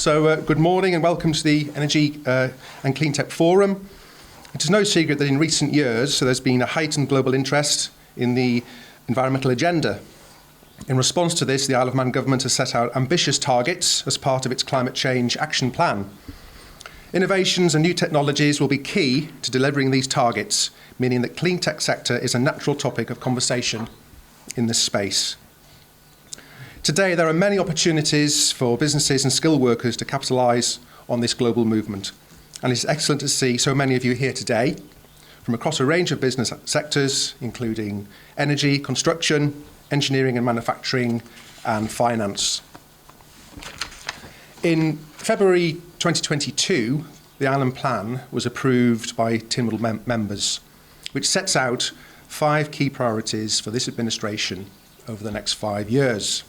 Good morning and welcome to the Energy and CleanTech Forum. It is no secret that in recent years there's been a heightened global interest in the environmental agenda. In response to this, the Isle of Man government has set out ambitious targets as part of its climate change action plan. Innovations and new technologies will be key to delivering these targets, meaning that CleanTech sector is a natural topic of conversation in this space. Today, there are many opportunities for businesses and skilled workers to capitalise on this global movement. And it's excellent to see so many of you here today from across a range of business sectors, including energy, construction, engineering and manufacturing, and finance. In February 2022, the Island Plan was approved by Tynwald members, which sets out 5 key priorities for this administration over the next 5 years.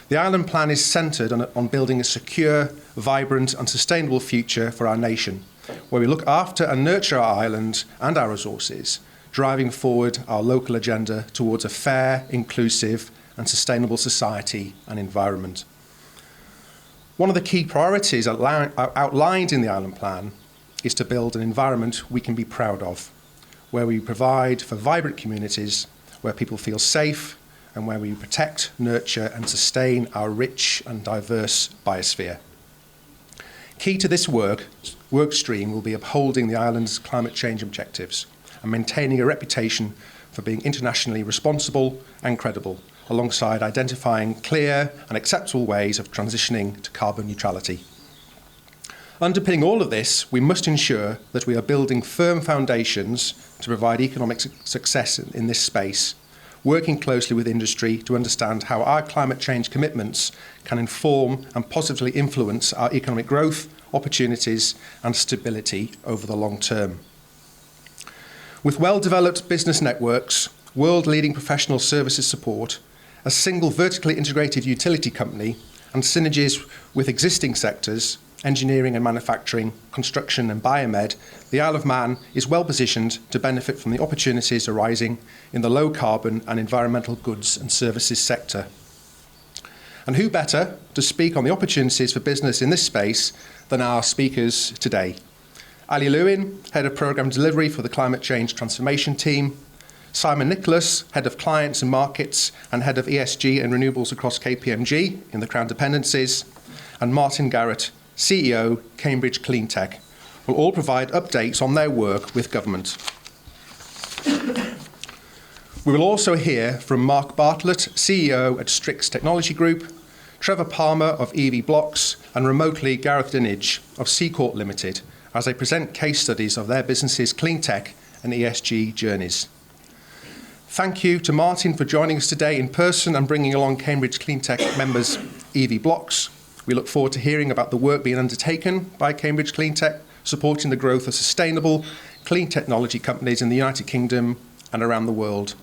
The Island Plan is centred on building a secure, vibrant and sustainable future for our nation, where we look after and nurture our island and our resources, driving forward our local agenda towards a fair, inclusive and sustainable society and environment. One of the key priorities outlined in the Island Plan is to build an environment we can be proud of, where we provide for vibrant communities, where people feel safe, and where we protect, nurture and sustain our rich and diverse biosphere. Key to this work stream will be upholding the island's climate change objectives and maintaining a reputation for being internationally responsible and credible, alongside identifying clear and acceptable ways of transitioning to carbon neutrality. Underpinning all of this, we must ensure that we are building firm foundations to provide economic success in this space, working closely with industry to understand how our climate change commitments can inform and positively influence our economic growth, opportunities and stability over the long term. With well-developed business networks, world-leading professional services support, a single vertically integrated utility company and synergies with existing sectors, engineering and manufacturing, construction and biomed, the Isle of Man is well positioned to benefit from the opportunities arising in the low carbon and environmental goods and services sector. And who better to speak on the opportunities for business in this space than our speakers today? Lewin, Head of Programme Delivery for the Climate Change Transformation Team, Simon Nicholas, Head of Clients and Markets and Head of ESG and Renewables across KPMG in the Crown Dependencies, and Martin Garrett, CEO, Cambridge CleanTech, will all provide updates on their work with government. We will also hear from Mark Bartlett, CEO at Strix Technology Group, Trevor Palmer of EV Blocks, and remotely Gareth Dinage of Seacourt Limited, as they present case studies of their businesses' CleanTech and ESG journeys. Thank you to Martin for joining us today in person and bringing along Cambridge CleanTech members EV Blocks. We look forward to hearing about the work being undertaken by Cambridge CleanTech, supporting the growth of sustainable, clean technology companies in the United Kingdom and around the world.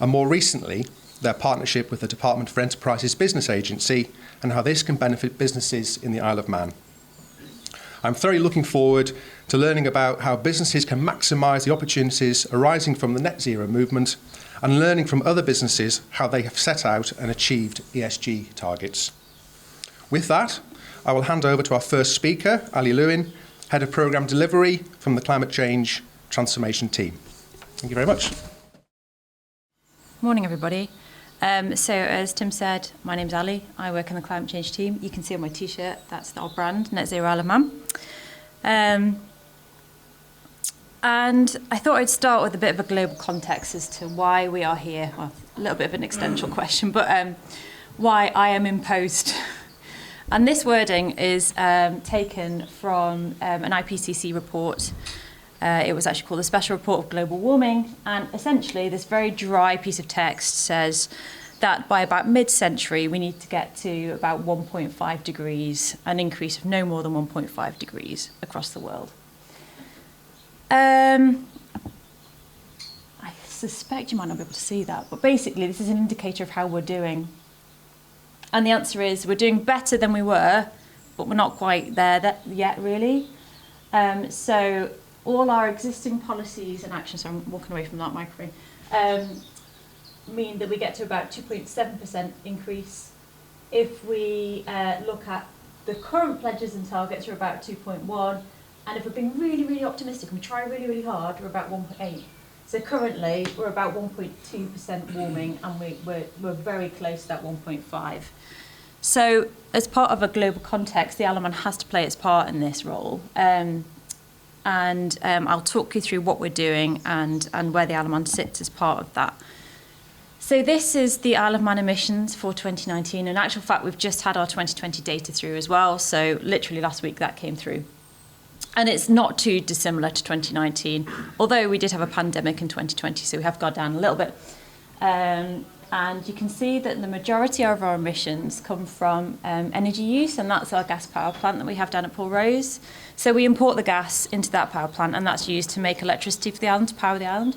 And more recently, their partnership with the Department for Enterprises Business Agency and how this can benefit businesses in the Isle of Man. I'm thoroughly looking forward to learning about how businesses can maximise the opportunities arising from the net zero movement and learning from other businesses how they have set out and achieved ESG targets. With that, I will hand over to our first speaker, Lewin, Head of Programme Delivery from the Climate Change Transformation Team. Thank you very much. Morning, everybody. So as Tim said, my name's Ali. I work in the climate change team. You can see on my t-shirt, that's our brand, Net Zero Isle of Man. And I thought I'd start with a bit of a global context as to why we are here. Well, a little bit of an existential question, but why I am imposed. And this wording is taken from an IPCC report. It was actually called the Special Report of Global Warming. And essentially, this very dry piece of text says that by about mid-century, we need to get to about 1.5 degrees, an increase of no more than 1.5 degrees across the world. I suspect you might not be able to see that, but basically, this is an indicator of how we're doing. And the answer is we're doing better than we were, but we're not quite there yet, really. So all our existing policies and actions, so I'm walking away from that microphone, mean that we get to about 2.7% increase. If we look at the current pledges and targets are about 2.1, and if we're being really, really optimistic and we try really, really hard, we're about 1.8. So currently we're about 1.2% warming, and we're very close to that 1.5. So as part of a global context, the Isle of Man has to play its part in this role. I'll talk you through what we're doing and where the Isle of Man sits as part of that. So this is the Isle of Man emissions for 2019. In actual fact, we've just had our 2020 data through as well. So literally last week that came through. And it's not too dissimilar to 2019, although we did have a pandemic in 2020, so we have gone down a little bit. And you can see that the majority of our emissions come from energy use, and that's our gas power plant that we have down at Paul Rose. So we import the gas into that power plant, and that's used to make electricity for the island, to power the island.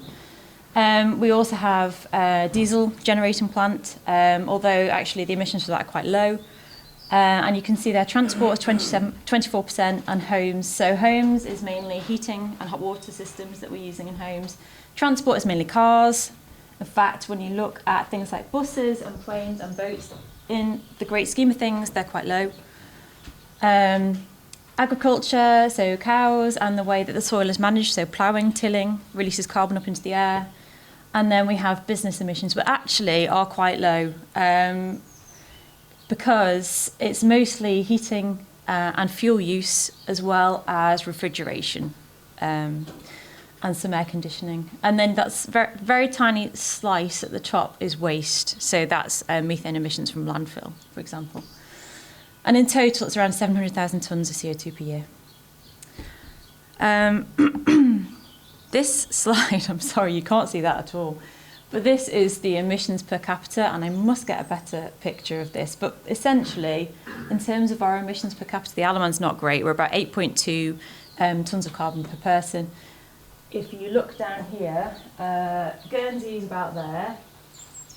We also have a diesel generating plant, although actually the emissions for that are quite low. And you can see there transport is 24%, and homes. So homes is mainly heating and hot water systems that we're using in homes. Transport is mainly cars. In fact, when you look at things like buses and planes and boats, in the great scheme of things, they're quite low. Agriculture, so cows, and the way that the soil is managed, so ploughing, tilling, releases carbon up into the air. And then we have business emissions, which actually are quite low, because it's mostly heating and fuel use, as well as refrigeration. And some air conditioning. And then that's very, very tiny slice at the top is waste. So that's methane emissions from landfill, for example. And in total, it's around 700,000 tonnes of CO2 per year. This slide, I'm sorry, you can't see that at all. But this is the emissions per capita, and I must get a better picture of this. But essentially, in terms of our emissions per capita, the Isle of Man's not great. We're about 8.2 tonnes of carbon per person. If you look down here, Guernsey is about there.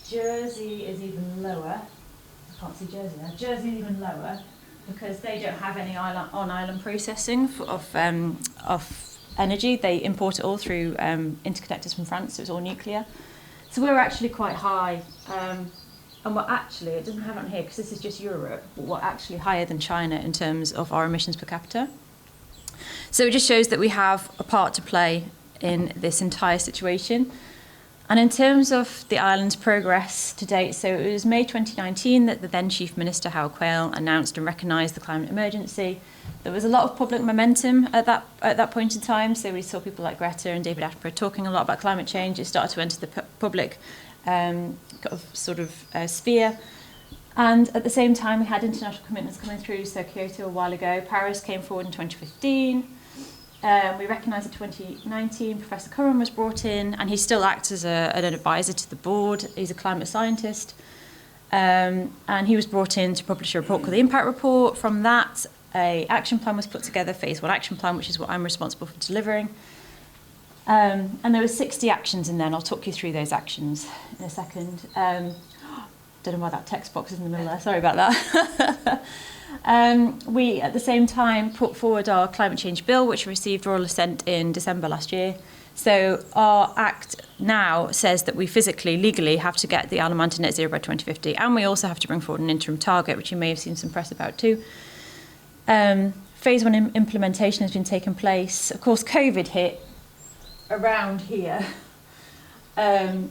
Jersey is even lower. I can't see Jersey now. Jersey is even lower because they don't have any on-island processing of energy. They import it all through interconnectors from France, so it's all nuclear. So we're actually quite high. And we're actually, it doesn't have it on here because this is just Europe, but we're actually higher than China in terms of our emissions per capita. So it just shows that we have a part to play in this entire situation. And in terms of the island's progress to date, so it was May 2019 that the then Chief Minister, Howard Quayle, announced and recognised the climate emergency. There was a lot of public momentum at that point in time, so we saw people like Greta and David Attenborough talking a lot about climate change. It started to enter the public sphere. And at the same time, we had international commitments coming through, so Kyoto a while ago, Paris came forward in 2015. We recognised in 2019 Professor Curran was brought in, and he still acts as an advisor to the board. He's a climate scientist, and he was brought in to publish a report called the Impact Report. From that, an action plan was put together, phase 1 action plan, which is what I'm responsible for delivering. And there were 60 actions in there, and I'll talk you through those actions in a second. Don't know why that text box is in the middle there, sorry about that. We, at the same time, put forward our climate change bill, which received royal assent in December last year. So our Act now says that we physically, legally, have to get the Isle of Man to net zero by 2050, and we also have to bring forward an interim target, which you may have seen some press about too. Phase 1 implementation has been taking place. Of course, COVID hit around here,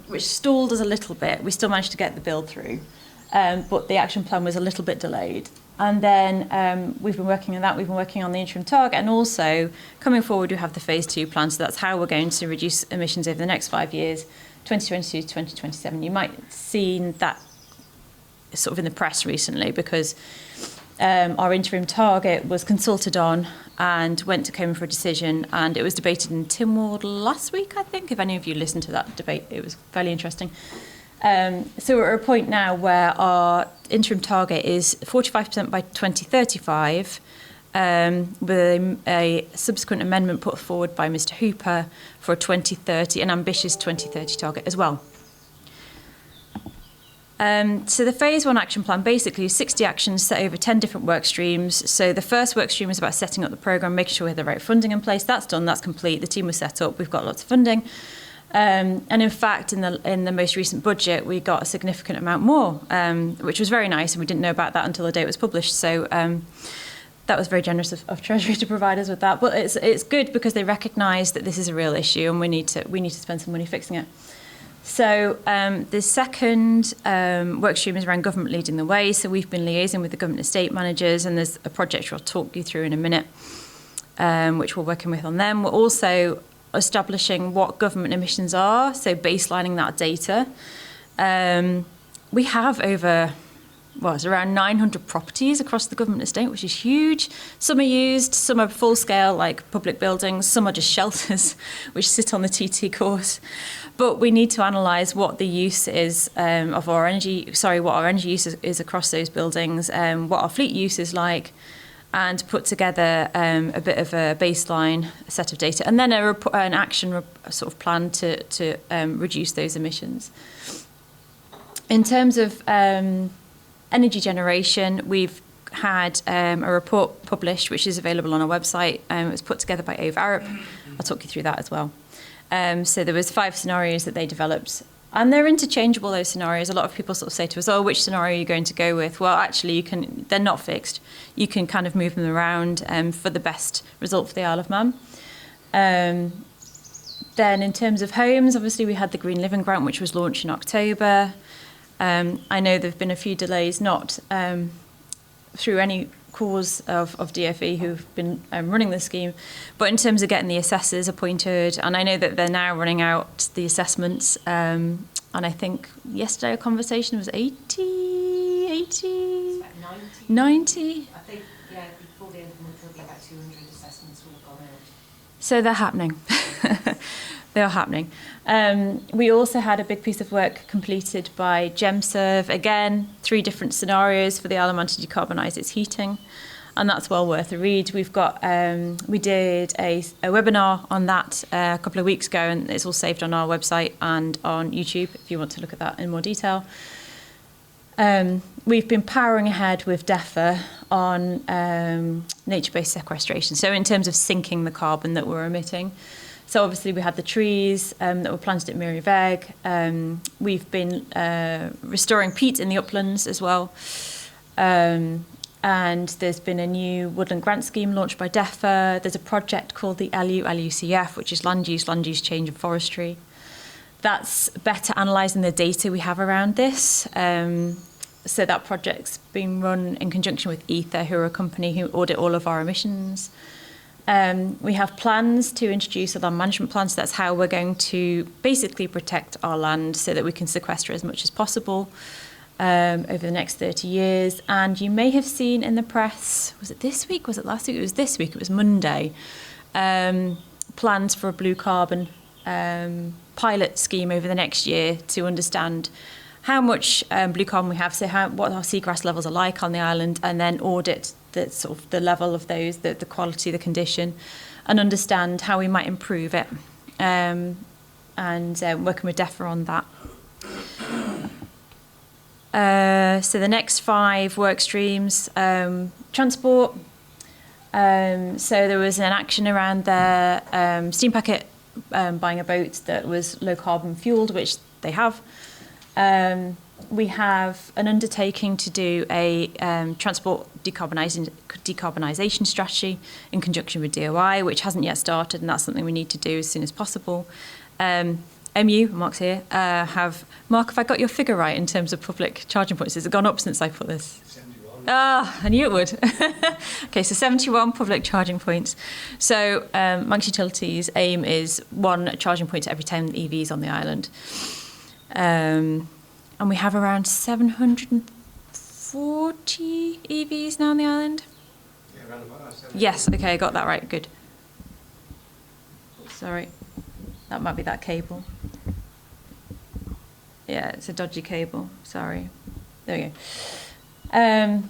which stalled us a little bit. We still managed to get the bill through, but the action plan was a little bit delayed. And then we've been working on that. We've been working on the interim target, and also coming forward we have the phase 2 plan. So that's how we're going to reduce emissions over the next 5 years, 2022 to 2027. You might have seen that sort of in the press recently, because our interim target was consulted on and went to Comer for a decision, and it was debated in Tynwald last week, I think. If any of you listened to that debate, it was fairly interesting. So we're at a point now where our interim target is 45% by 2035, with a subsequent amendment put forward by Mr. Hooper for a 2030, an ambitious 2030 target as well. So the phase 1 action plan basically is 60 actions set over 10 different work streams. So the first work stream is about setting up the programme, making sure we have the right funding in place. That's done, that's complete. The team was set up, we've got lots of funding. And in fact, in the most recent budget, we got a significant amount more, which was very nice, and we didn't know about that until the day it was published. So That was very generous of Treasury to provide us with that. But it's good because they recognise that this is a real issue and we need to spend some money fixing it. So the second work stream is around government leading the way. So we've been liaising with the government estate managers, and there's a project I'll talk you through in a minute, which we're working with on them. We're also establishing what government emissions are, so baselining that data. We have it's around 900 properties across the government estate, which is huge. Some are used, some are full scale, like public buildings, some are just shelters, which sit on the TT course. But we need to analyse what the use is what our energy use is across those buildings, what our fleet use is like, and put together a bit of a baseline set of data, and then an action sort of plan to reduce those emissions. In terms of energy generation, we've had a report published, which is available on our website. It was put together by Ove Arup. I'll talk you through that as well. So there was 5 scenarios that they developed, and they're interchangeable, those scenarios. A lot of people sort of say to us, which scenario are you going to go with? Well, actually, they're not fixed. You can kind of move them around for the best result for the Isle of Man. Then in terms of homes, obviously we had the Green Living Grant, which was launched in October. I know there have been a few delays, not through any cause of DfE who've been running the scheme, but in terms of getting the assessors appointed, and I know that they're now running out the assessments, and I think yesterday a conversation was 80? It's about 90. 90? I think, before the end of the month, there'll be about 200 assessments will have gone out. So they're happening. They are happening. We also had a big piece of work completed by GemServe. Again, 3 different scenarios for the Isle of Man to decarbonise its heating, and that's well worth a read. We've got we did a webinar on that a couple of weeks ago, and it's all saved on our website and on YouTube if you want to look at that in more detail. We've been powering ahead with DEFRA on nature-based sequestration, so in terms of sinking the carbon that we're emitting. So obviously we had the trees that were planted at Mirieveg. We've been restoring peat in the uplands as well. And there's been a new woodland grant scheme launched by DEFRA. There's a project called the LUCF, which is land use, change and forestry. That's better analysing the data we have around this. So that project's been run in conjunction with Ether, who are a company who audit all of our emissions. We have plans to introduce a land management plan, so that's how we're going to basically protect our land so that we can sequester as much as possible over the next 30 years. And you may have seen in the press, was it this week, was it last week? It was this week, it was Monday, plans for a blue carbon pilot scheme over the next year to understand how much blue carbon we have, so what our seagrass levels are like on the island, and then audit the sort of the level of those, the quality, the condition, and understand how we might improve it. And working with DEFRA on that. So the next 5 work streams, transport. So there was an action around the steam packet buying a boat that was low carbon fueled, which they have. We have an undertaking to do a transport decarbonisation strategy in conjunction with DOI, which hasn't yet started, and that's something we need to do as soon as possible. MU, Mark's here, Mark, have I got your figure right in terms of public charging points? Has it gone up since I put this? 71. I knew it would. Okay, so 71 public charging points. So Manx Utilities' aim is 1 charging point to every 10 EVs on the island. And we have around 740 EVs now on the island. Yeah, around about that. Yes, okay, I got that right, good. Sorry, that might be that cable. Yeah, it's a dodgy cable, sorry. There we go.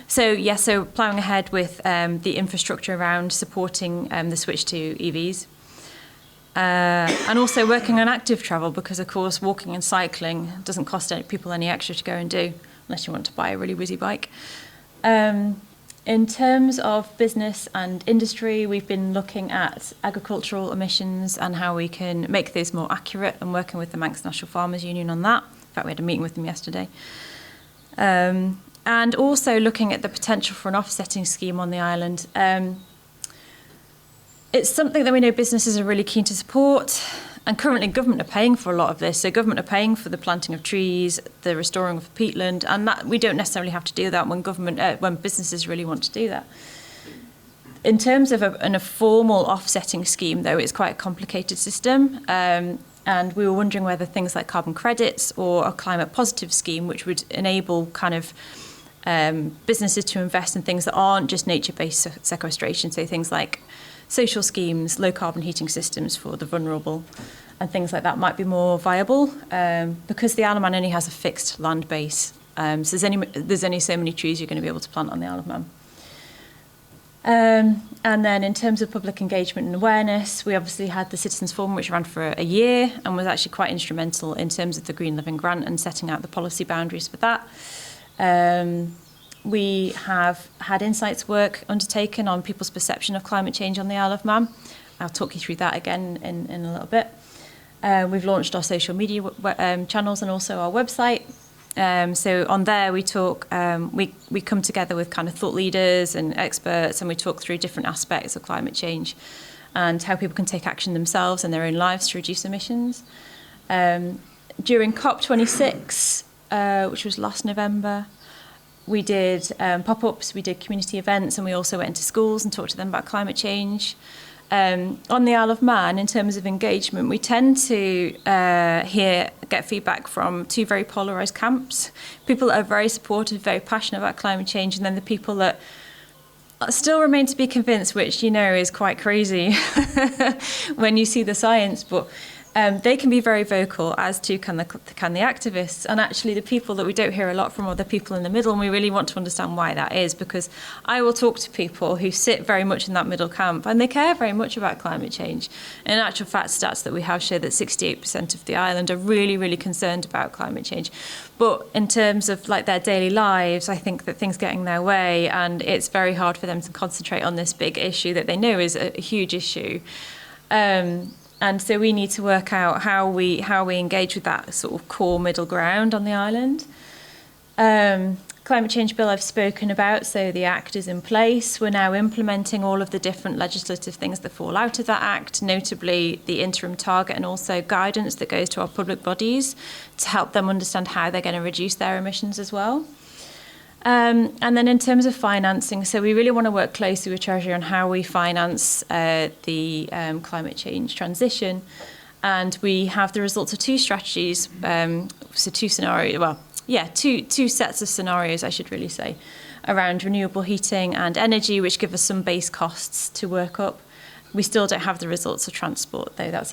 So ploughing ahead with the infrastructure around supporting the switch to EVs. And also working on active travel, because of course walking and cycling doesn't cost people any extra to go and do, unless you want to buy a really whizzy bike. In terms of business and industry, we've been looking at agricultural emissions and how we can make those more accurate, and working with the Manx National Farmers Union on that. In fact, we had a meeting with them yesterday. And And also looking at the potential for an offsetting scheme on the island. It's something that we know businesses are really keen to support, and currently government are paying for a lot of this. So government are paying for the planting of trees, the restoring of peatland, and that we don't necessarily have to do that when businesses really want to do that. In terms of a formal offsetting scheme, though, it's quite a complicated system. And we were wondering whether things like carbon credits or a climate positive scheme, which would enable kind of businesses to invest in things that aren't just nature-based sequestration, so things like social schemes, low carbon heating systems for the vulnerable, and things like that might be more viable, because the Isle of Man only has a fixed land base. So there's only so many trees you're going to be able to plant on the Isle of Man. And then in terms of public engagement and awareness, we obviously had the Citizens Forum, which ran for a year and was actually quite instrumental in terms of the Green Living Grant and setting out the policy boundaries for that. We have had insights work undertaken on people's perception of climate change on the Isle of Man. I'll talk you through that again in a little bit. We've launched our social media channels and also our website. So on there we talk, we come together with kind of thought leaders and experts, and we talk through different aspects of climate change and how people can take action themselves in their own lives to reduce emissions. During COP26, which was last November, we did pop-ups, we did community events, and we also went into schools and talked to them about climate change. On the Isle of Man, in terms of engagement, we tend to get feedback from two very polarised camps. People that are very supportive, very passionate about climate change, and then the people that still remain to be convinced, which, you know, is quite crazy when you see the science. But they can be very vocal, as too can the activists. And actually the people that we don't hear a lot from are the people in the middle, and we really want to understand why that is, because I will talk to people who sit very much in that middle camp and they care very much about climate change. In actual fact, stats that we have show that 68% of the island are really, really concerned about climate change. But in terms of like their daily lives, I think that things get in their way, and it's very hard for them to concentrate on this big issue that they know is a huge issue. And so we need to work out how we engage with that sort of core middle ground on the island. Climate change bill I've spoken about, so the Act is in place. We're now implementing all of the different legislative things that fall out of that Act, notably the interim target and also guidance that goes to our public bodies to help them understand how they're going to reduce their emissions as well. And then in terms of financing, so we really want to work closely with Treasury on how we finance the climate change transition. And we have the results of two strategies, so two scenarios, two sets of scenarios, I should really say, around renewable heating and energy, which give us some base costs to work up. We still don't have the results of transport, though. That's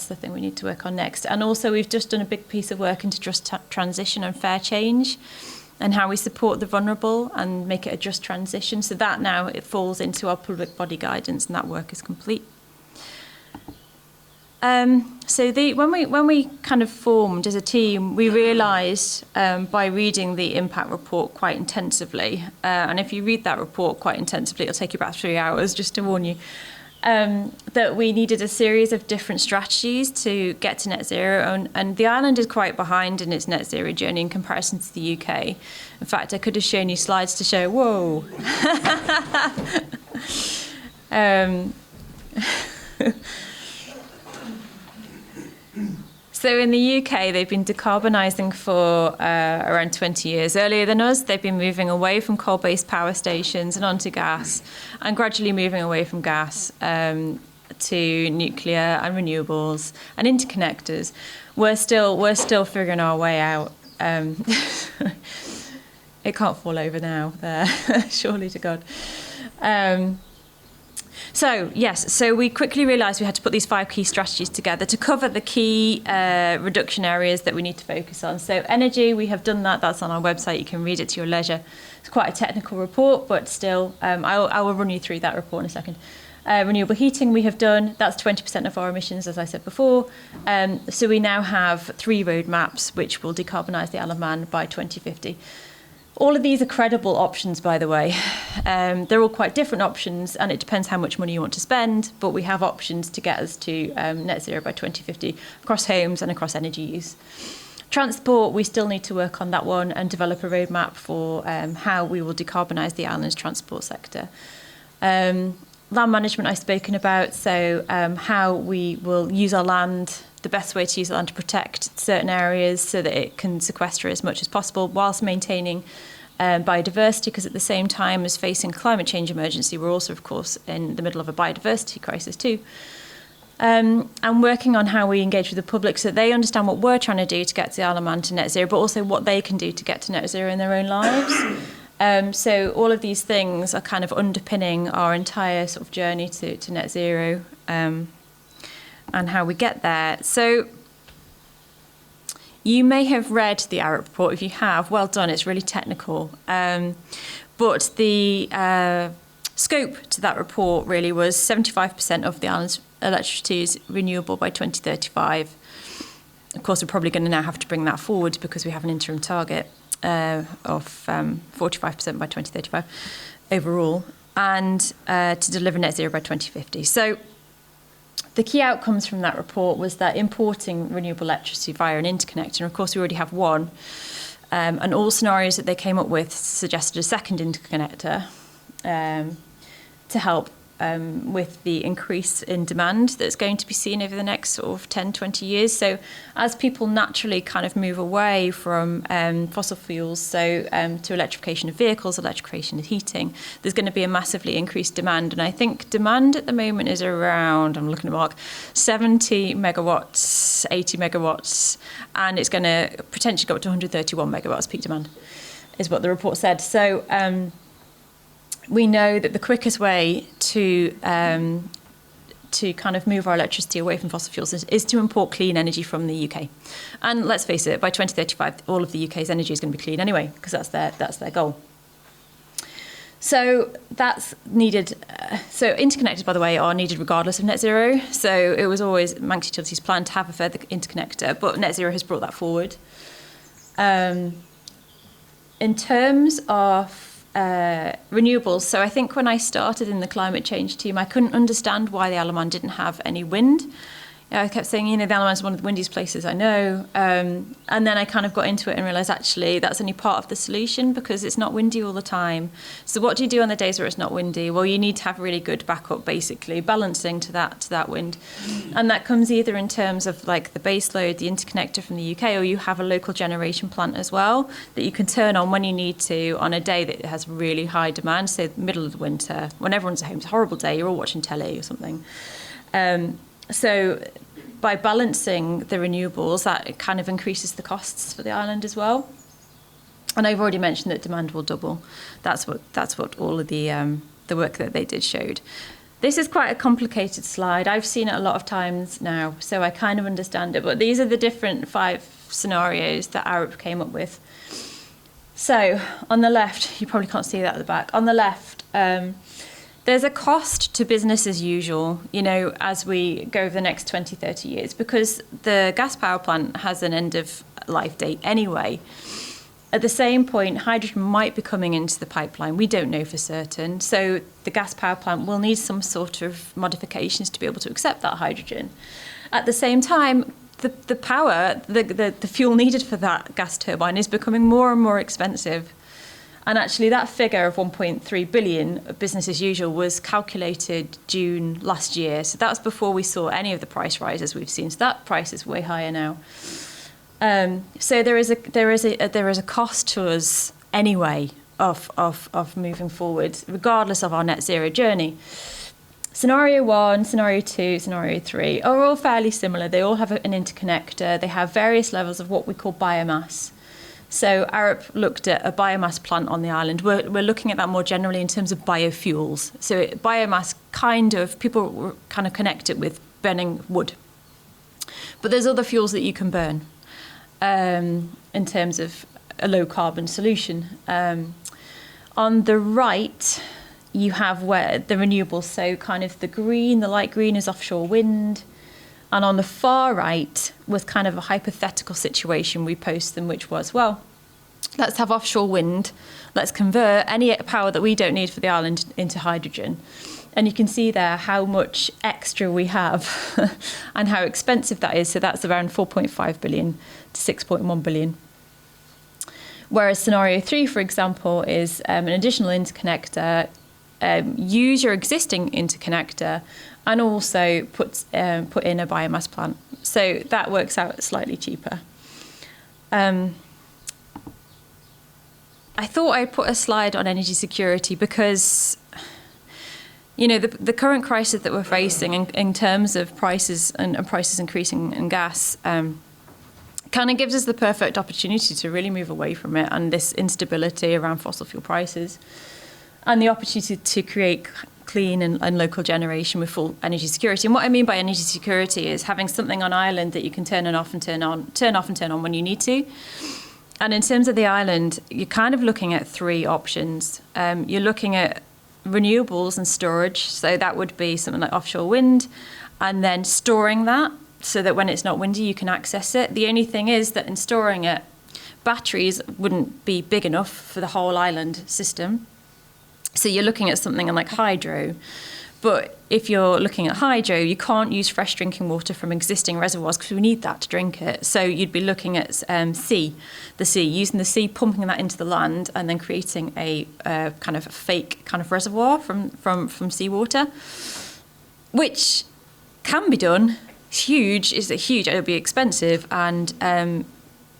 the thing we need to work on next. And also we've just done a big piece of work into just transition and fair change, and how we support the vulnerable and make it a just transition. So that now it falls into our public body guidance, and that work is complete. So when we kind of formed as a team, we realised by reading the impact report quite intensively, and if you read that report quite intensively, it'll take you about 3 hours, just to warn you, that we needed a series of different strategies to get to net zero, and the island is quite behind in its net zero journey in comparison to the UK. In fact, I could have shown you slides to show, whoa. So in the UK, they've been decarbonising for around 20 years. Earlier than us, they've been moving away from coal-based power stations and onto gas, and gradually moving away from gas to nuclear and renewables and interconnectors. We're still figuring our way out. It can't fall over now, there, surely to God. So we quickly realised we had to put these 5 key strategies together to cover the key reduction areas that we need to focus on. So energy, we have done that. That's on our website. You can read it to your leisure. It's quite a technical report, but still, I will run you through that report in a second. Renewable heating we have done. That's 20% of our emissions, as I said before. So we now have 3 roadmaps which will decarbonise the Isle of Man by 2050. All of these are credible options, by the way. They're all quite different options, and it depends how much money you want to spend, but we have options to get us to net zero by 2050 across homes and across energy use. Transport, we still need to work on that one and develop a roadmap for how we will decarbonise the island's transport sector. Land management I've spoken about, so how we will use our land, the best way to use the land to protect certain areas so that it can sequester as much as possible whilst maintaining biodiversity, because at the same time as facing climate change emergency, we're also, of course, in the middle of a biodiversity crisis too. And working on how we engage with the public so that they understand what we're trying to do to get the Isle of Man to net zero, but also what they can do to get to net zero in their own lives. So all of these things are kind of underpinning our entire sort of journey to net zero and how we get there. So you may have read the ARUP report. If you have, well done, it's really technical. But the scope to that report really was 75% of the island's electricity is renewable by 2035. Of course, we're probably going to now have to bring that forward because we have an interim target of 45% by 2035 overall, and to deliver net zero by 2050. So the key outcomes from that report was that importing renewable electricity via an interconnector, and of course we already have one, and all scenarios that they came up with suggested a second interconnector to help with the increase in demand that's going to be seen over the next sort of 10, 20 years. So as people naturally kind of move away from fossil fuels, so to electrification of vehicles, electrification of heating, there's going to be a massively increased demand. And I think demand at the moment is around, I'm looking at Mark, 70 megawatts, 80 megawatts, and it's going to potentially go up to 131 megawatts peak demand, is what the report said. So we know that the quickest way to kind of move our electricity away from fossil fuels is to import clean energy from the UK. And let's face it, by 2035, all of the UK's energy is going to be clean anyway, because that's their goal. So that's needed. So interconnectors, by the way, are needed regardless of net zero. So it was always Manx Utilities' plan to have a further interconnector, but net zero has brought that forward. In terms of renewables. So I think when I started in the climate change team, I couldn't understand why the Isle of Man didn't have any wind. I kept saying, the Isle of Man is one of the windiest places I know. And then I kind of got into it and realised, actually, that's only part of the solution because it's not windy all the time. So what do you do on the days where it's not windy? Well, you need to have really good backup, basically, balancing to that wind. And that comes either in terms of like the base load, the interconnector from the UK, or you have a local generation plant as well that you can turn on when you need to on a day that has really high demand, say the middle of the winter, when everyone's at home, it's a horrible day, you're all watching telly or something. So by balancing the renewables, that kind of increases the costs for the island as well. And I've already mentioned that demand will double. That's what all of the work that they did showed. This is quite a complicated slide. I've seen it a lot of times now, so I kind of understand it. But these are the different 5 scenarios that ARUP came up with. So on the left, you probably can't see that at the back. On the left, there's a cost to business as usual, as we go over the next 20, 30 years, because the gas power plant has an end of life date anyway. At the same point, hydrogen might be coming into the pipeline. We don't know for certain. So the gas power plant will need some sort of modifications to be able to accept that hydrogen. At the same time, the power, the fuel needed for that gas turbine is becoming more and more expensive. And actually that figure of 1.3 billion of business as usual was calculated June last year. So that's before we saw any of the price rises we've seen. So that price is way higher now. So there is a cost to us anyway of moving forward, regardless of our net zero journey. Scenario 1, Scenario 2, Scenario 3 are all fairly similar. They all have an interconnector. They have various levels of what we call biomass. So ARUP looked at a biomass plant on the island. We're looking at that more generally in terms of biofuels. So biomass people kind of connect it with burning wood. But there's other fuels that you can burn in terms of a low carbon solution. On the right, you have where the renewables, so kind of the light green is offshore wind. And on the far right was kind of a hypothetical situation we posed them, which was, well, let's have offshore wind. Let's convert any power that we don't need for the island into hydrogen. And you can see there how much extra we have and how expensive that is. So that's around 4.5 billion to 6.1 billion. Whereas scenario 3, for example, is an additional interconnector, use your existing interconnector and also put in a biomass plant. So that works out slightly cheaper. I thought I'd put a slide on energy security because, you know, the current crisis that we're facing in terms of prices and prices increasing in gas kind of gives us the perfect opportunity to really move away from it and this instability around fossil fuel prices and the opportunity to create clean and local generation with full energy security. And what I mean by energy security is having something on island that you can turn off and turn on when you need to. And in terms of the island, you're kind of looking at 3 options. You're looking at renewables and storage. So that would be something like offshore wind, and then storing that so that when it's not windy, you can access it. The only thing is that in storing it, batteries wouldn't be big enough for the whole island system. So you're looking at something like hydro. But if you're looking at hydro, you can't use fresh drinking water from existing reservoirs because we need that to drink it. So you'd be looking at using the sea, pumping that into the land and then creating a kind of fake kind of reservoir from seawater, which can be done. It's huge. It'll be expensive. And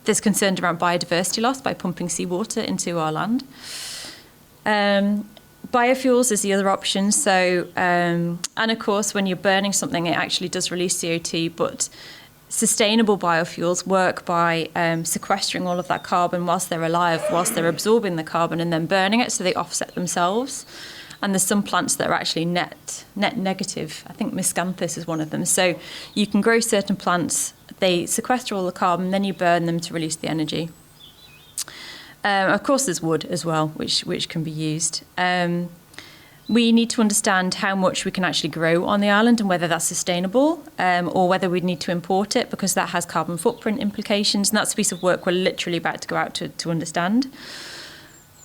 there's concern around biodiversity loss by pumping seawater into our land. Biofuels is the other option. So, and of course, when you're burning something, it actually does release CO2, but sustainable biofuels work by sequestering all of that carbon whilst they're alive, whilst they're absorbing the carbon and then burning it, so they offset themselves. And there's some plants that are actually net negative. I think miscanthus is one of them. So you can grow certain plants, they sequester all the carbon, then you burn them to release the energy. Of course, there's wood as well, which can be used. We need to understand how much we can actually grow on the island and whether that's sustainable, or whether we'd need to import it because that has carbon footprint implications. And that's a piece of work we're literally about to go out to understand.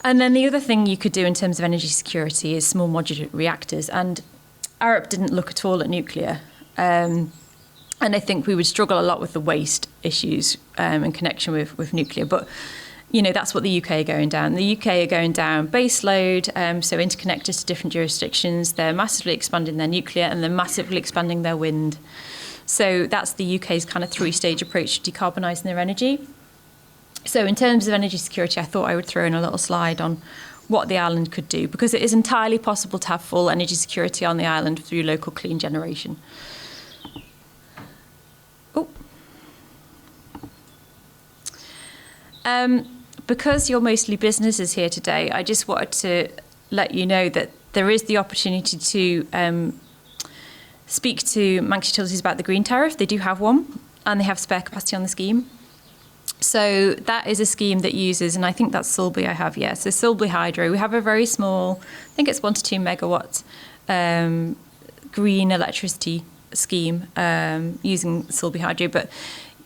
And then the other thing you could do in terms of energy security is small modular reactors. And Arup didn't look at all at nuclear. And I think we would struggle a lot with the waste issues in connection with nuclear. But you know, that's what the UK are going down. The UK are going down base load, so interconnected to different jurisdictions. They're massively expanding their nuclear and they're massively expanding their wind. So that's the UK's kind of 3-stage approach to decarbonising their energy. So in terms of energy security, I thought I would throw in a little slide on what the island could do, because it is entirely possible to have full energy security on the island through local clean generation. Because you're mostly businesses here today, I just wanted to let you know that there is the opportunity to speak to Manx Utilities about the green tariff. They do have one, and they have spare capacity on the scheme. So that is a scheme that uses, and I think that's Sulby I have, yeah. So Sulby Hydro, we have a very small, I think it's 1 to 2 megawatt green electricity scheme using Sulby Hydro, but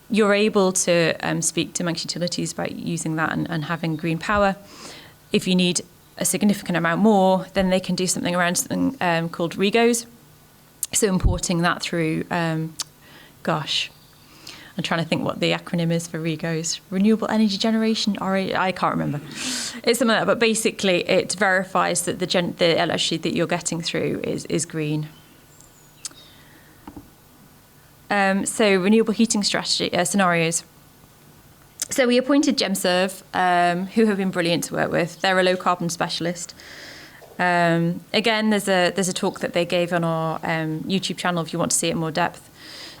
you're able to speak to Manx Utilities about using that and having green power. If you need a significant amount more, then they can do something around something called REGOs. So importing that through, I'm trying to think what the acronym is for REGOs. Renewable Energy Generation, I can't remember. It's something like that, but basically it verifies that the electricity that you're getting through is green. So renewable heating strategy scenarios. So we appointed GemServe, who have been brilliant to work with. They're a low carbon specialist. Again, there's a talk that they gave on our YouTube channel if you want to see it in more depth.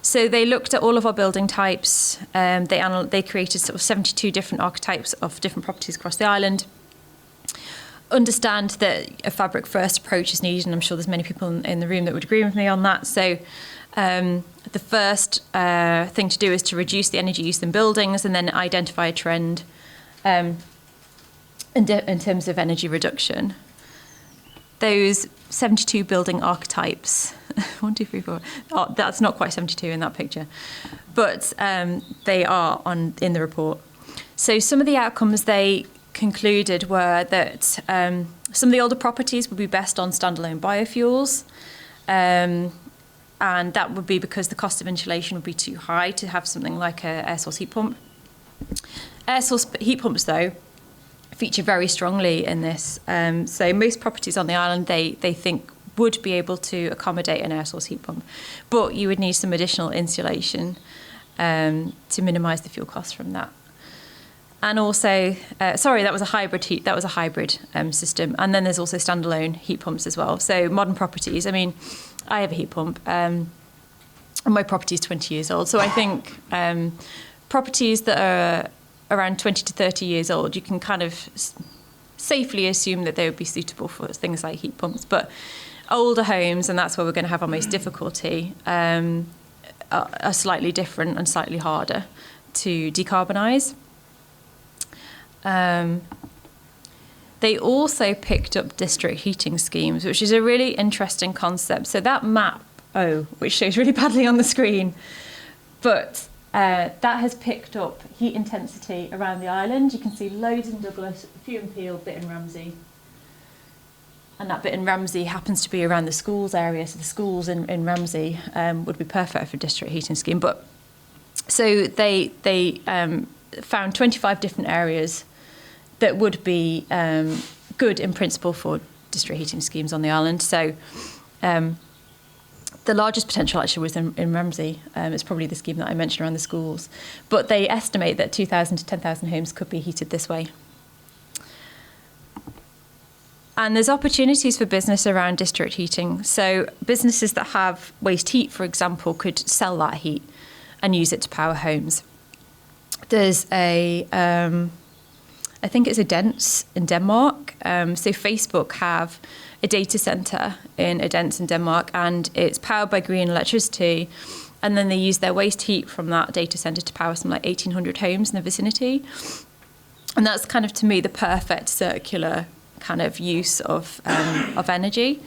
So they looked at all of our building types. They created sort of 72 different archetypes of different properties across the island. Understand that a fabric first approach is needed, and I'm sure there's many people in the room that would agree with me on that. So the first thing to do is to reduce the energy use in buildings and then identify a trend in terms of energy reduction. Those 72 building archetypes, 1, 2, 3, 4, that's not quite 72 in that picture, but they are in the report. So some of the outcomes they concluded were that some of the older properties would be best on standalone biofuels. And that would be because the cost of insulation would be too high to have something like an air source heat pump. Air source heat pumps, though, feature very strongly in this. So most properties on the island, they think would be able to accommodate an air source heat pump, but you would need some additional insulation to minimise the fuel costs from that. And also, that was a hybrid system. And then there's also standalone heat pumps as well. So modern properties, I mean, I have a heat pump, and my property is 20 years old. So I think properties that are around 20 to 30 years old, you can kind of safely assume that they would be suitable for things like heat pumps. But older homes, and that's where we're going to have our most difficulty, are slightly different and slightly harder to decarbonise. They also picked up district heating schemes, which is a really interesting concept. So that map, which shows really badly on the screen, but that has picked up heat intensity around the island. You can see loads in Douglas, a few in Peel, a bit in Ramsey. And that bit in Ramsey happens to be around the schools area, so the schools in Ramsey would be perfect for a district heating scheme. But so they found 25 different areas that would be good in principle for district heating schemes on the island. So the largest potential actually was in Ramsey. It's probably the scheme that I mentioned around the schools. But they estimate that 2,000 to 10,000 homes could be heated this way. And there's opportunities for business around district heating. So businesses that have waste heat, for example, could sell that heat and use it to power homes. There's I think it's a Odense in Denmark. So Facebook have a data centre in Odense in Denmark, and it's powered by green electricity. And then they use their waste heat from that data centre to power something like 1,800 homes in the vicinity. And that's kind of, to me, the perfect circular kind of use of energy.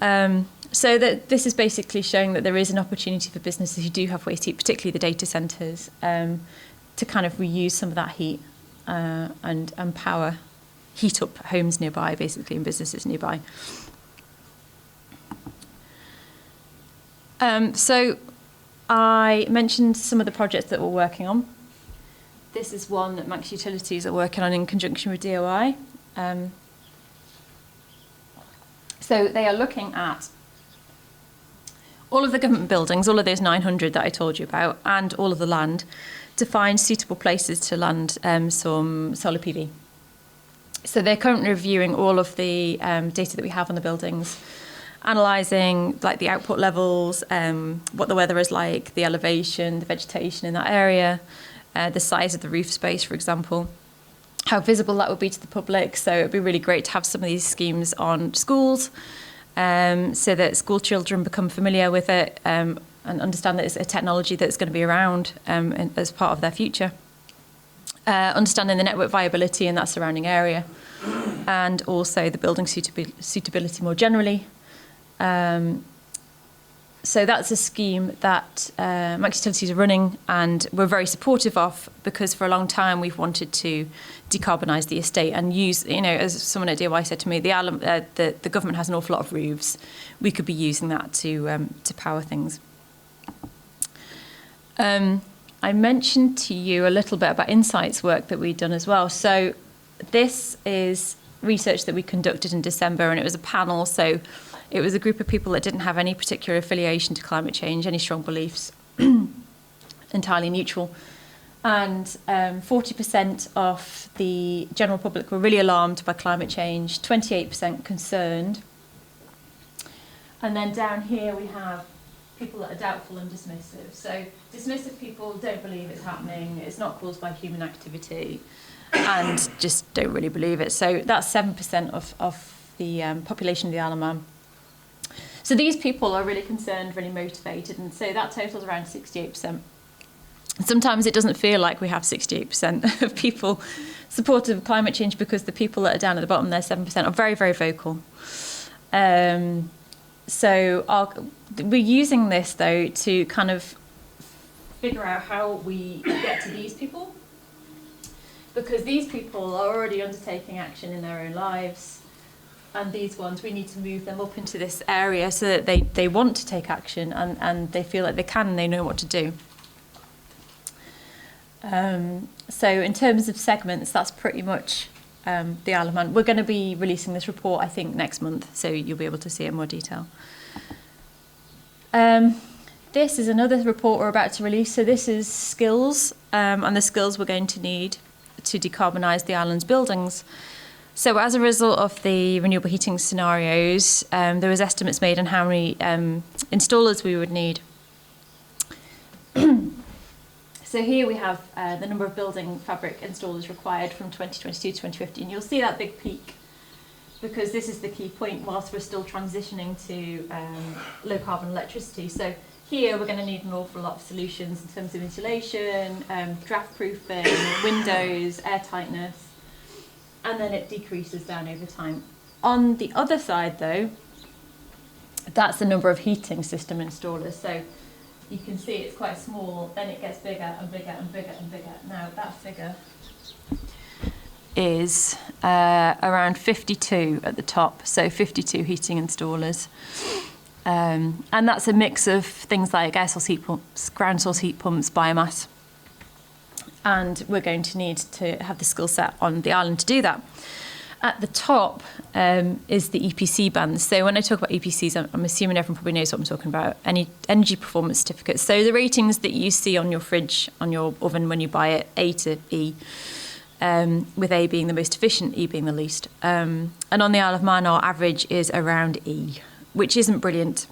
So that this is basically showing that there is an opportunity for businesses who do have waste heat, particularly the data centres, to kind of reuse some of that heat and heat up homes nearby, basically, and businesses nearby. So I mentioned some of the projects that we're working on. This is one that Manx Utilities are working on in conjunction with DOI. So they are looking at all of the government buildings, all of those 900 that I told you about, and all of the land, to find suitable places to land some solar PV. So they're currently reviewing all of the data that we have on the buildings, analysing like the output levels, what the weather is like, the elevation, the vegetation in that area, the size of the roof space, for example, how visible that would be to the public. So it would be really great to have some of these schemes on schools, so that school children become familiar with it and understand that it's a technology that's going to be around as part of their future. Understanding the network viability in that surrounding area, and also the building suitability more generally. So that's a scheme that Manx Utilities are running, and we're very supportive of, because for a long time we've wanted to decarbonise the estate and use, as someone at DOI said to me, the government has an awful lot of roofs. We could be using that to power things. I mentioned to you a little bit about insights work that we'd done as well. So this is research that we conducted in December, and it was a panel. So it was a group of people that didn't have any particular affiliation to climate change, any strong beliefs, entirely neutral. And 40% of the general public were really alarmed by climate change, 28% concerned. And then down here we have people that are doubtful and dismissive. So dismissive people don't believe it's happening, it's not caused by human activity, and just don't really believe it. So that's 7% of the population of the Isle of Man. So these people are really concerned, really motivated, and so that totals around 68%. Sometimes it doesn't feel like we have 68% of people supportive of climate change, because the people that are down at the bottom, they're 7%, are very, very vocal. So we're using this, though, to kind of figure out how we get to these people. because these people are already undertaking action in their own lives, and these ones, we need to move them up into this area so that they want to take action and they feel like they can and they know what to do. So in terms of segments, that's pretty much the Isle of Man. We're going to be releasing this report, I think, next month, so you'll be able to see it in more detail. This is another report we're about to release. So this is skills, and the skills we're going to need to decarbonise the island's buildings. So as a result of the renewable heating scenarios, there was estimates made on how many installers we would need. So here we have the number of building fabric installers required from 2022 to 2050. And you'll see that big peak, because this is the key point whilst we're still transitioning to low carbon electricity. So here we're going to need an awful lot of solutions in terms of insulation, draft proofing, windows, air tightness, and then it decreases down over time. On the other side though, that's the number of heating system installers. So you can see it's quite small, then it gets bigger and bigger and bigger and bigger. Now that figure is around 52 at the top, so 52 heating installers. And that's a mix of things like air source heat pumps, ground source heat pumps, biomass. And we're going to need to have the skill set on the island to do that. At the top is the EPC bands. So when I talk about EPCs, I'm assuming everyone probably knows what I'm talking about. Any energy performance certificates. So the ratings that you see on your fridge, on your oven when you buy it, A to E, with A being the most efficient, E being the least. And on the Isle of Man, our average is around E, which isn't brilliant.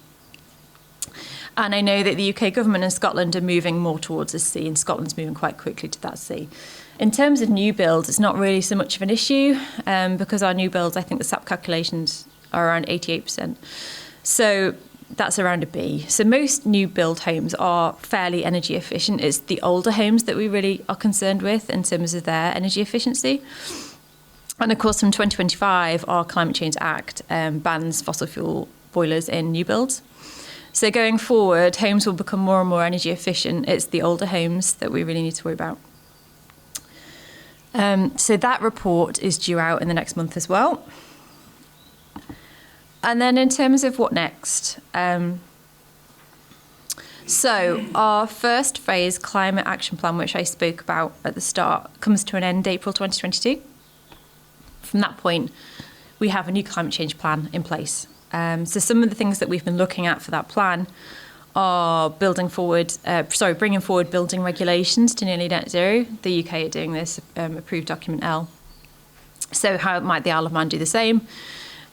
And I know that the UK government and Scotland are moving more towards a C, and Scotland's moving quite quickly to that C. In terms of new builds, it's not really so much of an issue because our new builds, I think the SAP calculations are around 88%. So that's around a B. So most new build homes are fairly energy efficient. It's the older homes that we really are concerned with in terms of their energy efficiency. And of course, from 2025, our Climate Change Act bans fossil fuel boilers in new builds. So going forward, homes will become more and more energy efficient. It's the older homes that we really need to worry about. So that report is due out in the next month as well. And then in terms of what next, so our first phase climate action plan, which I spoke about at the start, comes to an end April 2022. From that point, we have a new climate change plan in place. So some of the things that we've been looking at for that plan are bringing forward building regulations to nearly net zero. The UK are doing this, approved document L. So how might the Isle of Man do the same?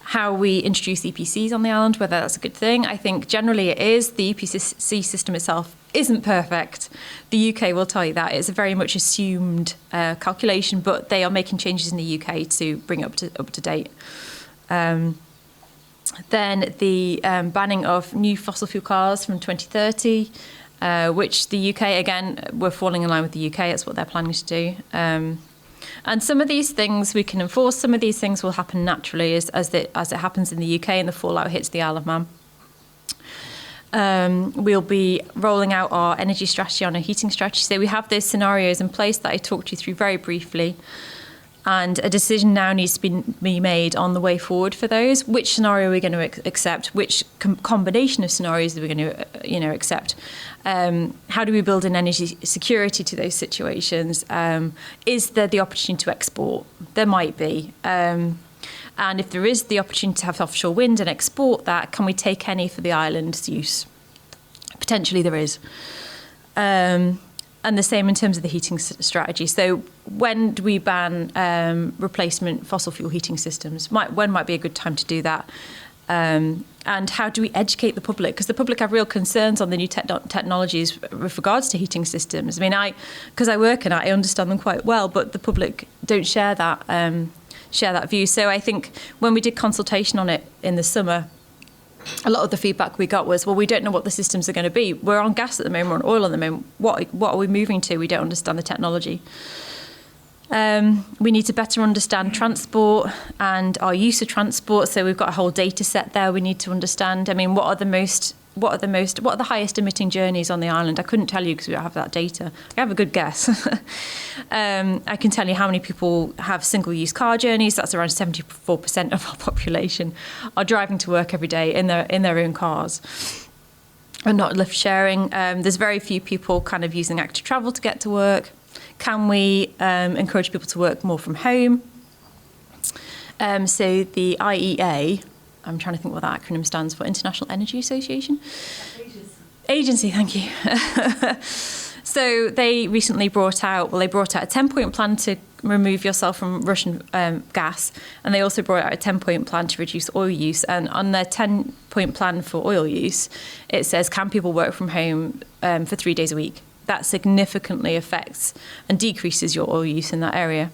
How we introduce EPCs on the island, whether that's a good thing. I think generally it is. The EPC system itself isn't perfect. The UK will tell you that. It's a very much assumed calculation, but they are making changes in the UK to bring it up to date. Then the banning of new fossil fuel cars from 2030, which the UK, again, we're falling in line with the UK. That's what they're planning to do. And some of these things we can enforce. Some of these things will happen naturally as it happens in the UK and the fallout hits the Isle of Man. We'll be rolling out our energy strategy on a heating strategy. So we have those scenarios in place that I talked you through very briefly. And a decision now needs to be made on the way forward for those. Which scenario are we going to accept? Which combination of scenarios are we going to, accept? How do we build in energy security to those situations? Is there the opportunity to export? There might be. And if there is the opportunity to have offshore wind and export that, can we take any for the island's use? Potentially there is. And the same in terms of the heating strategy. So when do we ban replacement fossil fuel heating systems? When might be a good time to do that? And how do we educate the public? Because the public have real concerns on the new technologies with regards to heating systems. I mean, because I work in it, I understand them quite well, but the public don't share that view. So I think when we did consultation on it in the summer, a lot of the feedback we got was, well, we don't know what the systems are going to be. We're on gas at the moment, we're on oil at the moment. What are we moving to? We don't understand the technology. We need to better understand transport and our use of transport. So we've got a whole data set there we need to understand. I mean, what are the most what are the highest emitting journeys on the island? I couldn't tell you because we don't have that data. I have a good guess. I can tell you how many people have single-use car journeys. That's around 74% of our population are driving to work every day in their own cars and not lift sharing. There's very few people kind of using active travel to get to work. Can we encourage people to work more from home? So the IEA, I'm trying to think what that acronym stands for, International Energy Association? Agency, thank you. So they recently brought out a 10-point plan to remove yourself from Russian gas, and they also brought out a 10-point plan to reduce oil use. And on their 10-point plan for oil use, it says, can people work from home for 3 days a week? That significantly affects and decreases your oil use in that area.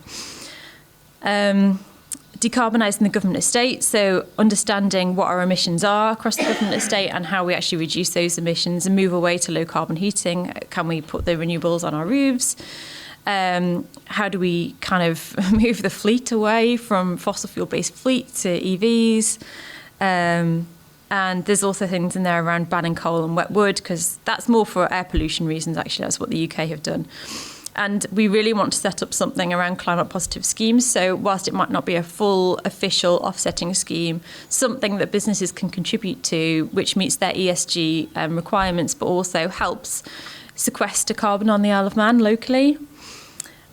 Decarbonising the government estate, so understanding what our emissions are across the government estate and how we actually reduce those emissions and move away to low carbon heating. Can we put the renewables on our roofs? How do we kind of move the fleet away from fossil fuel based fleet to EVs? And there's also things in there around banning coal and wet wood, because that's more for air pollution reasons, actually. That's what the UK have done. And we really want to set up something around climate positive schemes. So whilst it might not be a full official offsetting scheme, something that businesses can contribute to, which meets their ESG requirements, but also helps sequester carbon on the Isle of Man locally.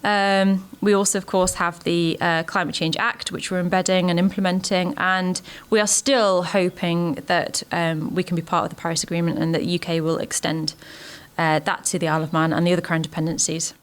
We also, of course, have the Climate Change Act, which we're embedding and implementing. And we are still hoping that we can be part of the Paris Agreement and that the UK will extend that to the Isle of Man and the other Crown dependencies.